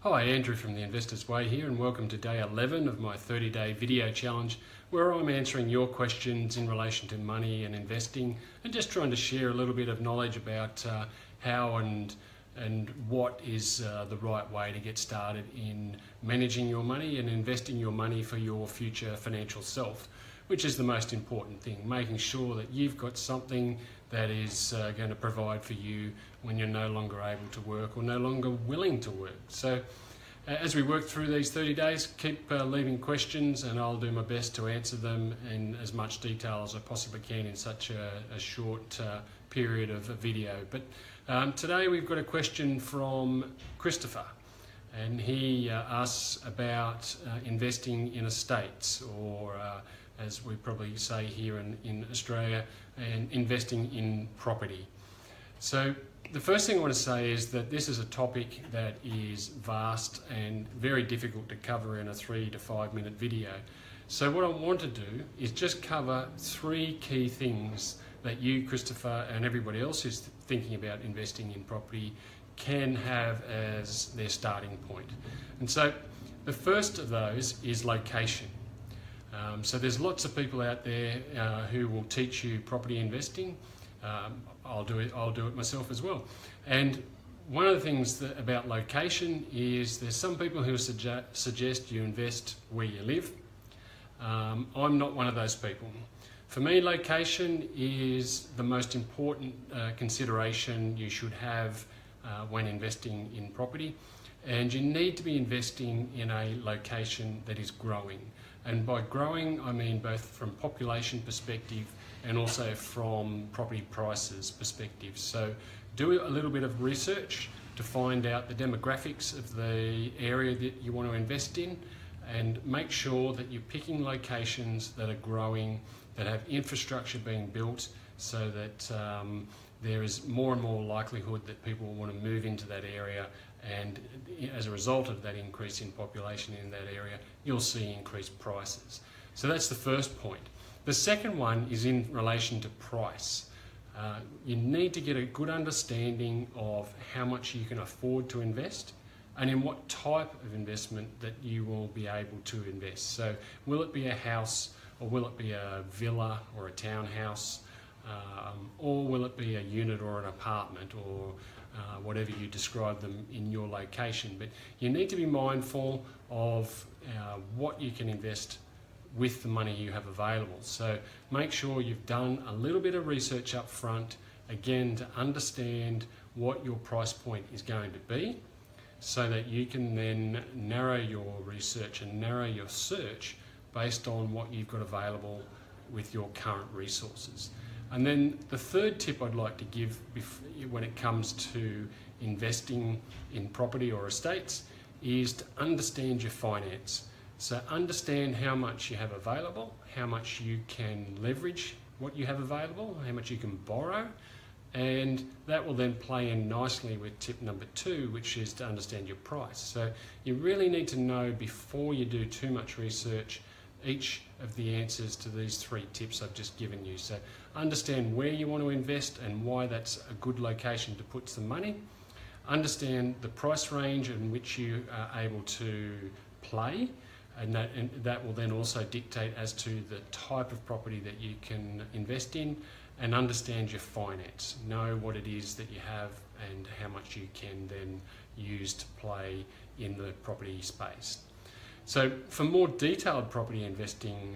Hi, Andrew from The Investor's Way here, and welcome to day 11 of my 30-day video challenge where I'm answering your questions in relation to money and investing and just trying to share a little bit of knowledge about how and what is the right way to get started in managing your money and investing your money for your future financial self, which is the most important thing, making sure that you've got something that is going to provide for you when you're no longer able to work or no longer willing to work. So as we work through these 30 days, keep leaving questions and I'll do my best to answer them in as much detail as I possibly can in such a short period of a video. But today we've got a question from Christopher, and he asks about investing in estates, or as we probably say here in Australia, and investing in property. So the first thing I want to say is that this is a topic that is vast and very difficult to cover in a 3 to 5 minute video. So what I want to do is just cover 3 key things that you, Christopher, and everybody else who's thinking about investing in property can have as their starting point. And so the first of those is location. So there's lots of people out there who will teach you property investing. I'll do it myself as well. And one of the things about location is there's some people who suggest you invest where you live. I'm not one of those people. For me, location is the most important consideration you should have when investing in property. And you need to be investing in a location that is growing. And by growing, I mean both from population perspective and also from property prices perspective. So do a little bit of research to find out the demographics of the area that you want to invest in, and make sure that you're picking locations that are growing, that have infrastructure being built, so that there is more and more likelihood that people will want to move into that area, and as a result of that increase in population in that area, you'll see increased prices. So that's the first point. The second one is in relation to price. You need to get a good understanding of how much you can afford to invest and in what type of investment that you will be able to invest. So will it be a house, or will it be a villa or a townhouse, or will it be a unit or an apartment, or whatever you describe them in your location. But you need to be mindful of what you can invest with the money you have available. So make sure you've done a little bit of research up front, again, to understand what your price point is going to be, so that you can then narrow your research and narrow your search based on what you've got available with your current resources. And then the third tip I'd like to give when it comes to investing in property or estates is to understand your finance. So understand how much you have available, how much you can leverage what you have available, how much you can borrow, and that will then play in nicely with tip number 2, which is to understand your price. So you really need to know, before you do too much research, each of the answers to these 3 tips I've just given you. So understand where you want to invest and why that's a good location to put some money. Understand the price range in which you are able to play, and that will then also dictate as to the type of property that you can invest in. And understand your finance. Know what it is that you have and how much you can then use to play in the property space. So for more detailed property investing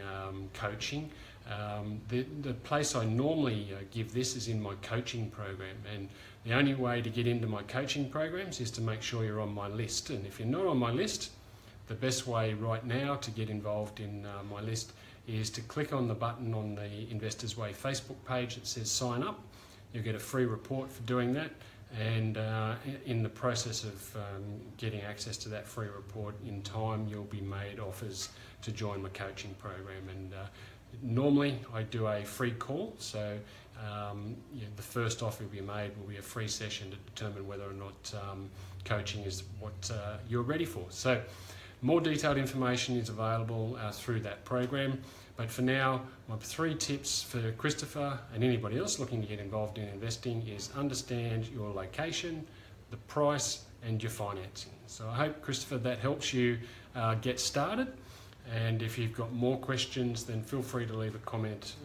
coaching, the place I normally give this is in my coaching program. And the only way to get into my coaching programs is to make sure you're on my list. And if you're not on my list, the best way right now to get involved in my list is to click on the button on the Investor's Way Facebook page that says sign up. You'll get a free report for doing that, and in the process of getting access to that free report, in time you'll be made offers to join my coaching program. And normally I do a free call, so the first offer will be made will be a free session to determine whether or not coaching is what you're ready for. So more detailed information is available through that program. But for now, my 3 tips for Christopher and anybody else looking to get involved in investing is understand your location, the price, and your financing. So I hope, Christopher, that helps you get started. And if you've got more questions, then feel free to leave a comment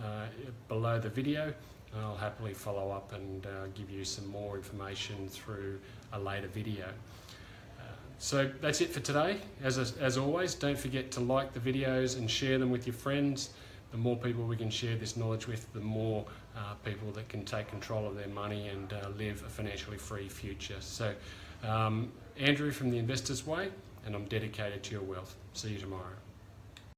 below the video. I'll happily follow up and give you some more information through a later video. So that's it for today. As always, don't forget to like the videos and share them with your friends. The more people we can share this knowledge with, the more people that can take control of their money and live a financially free future. So Andrew from The Investor's Way, and I'm dedicated to your wealth. See you tomorrow.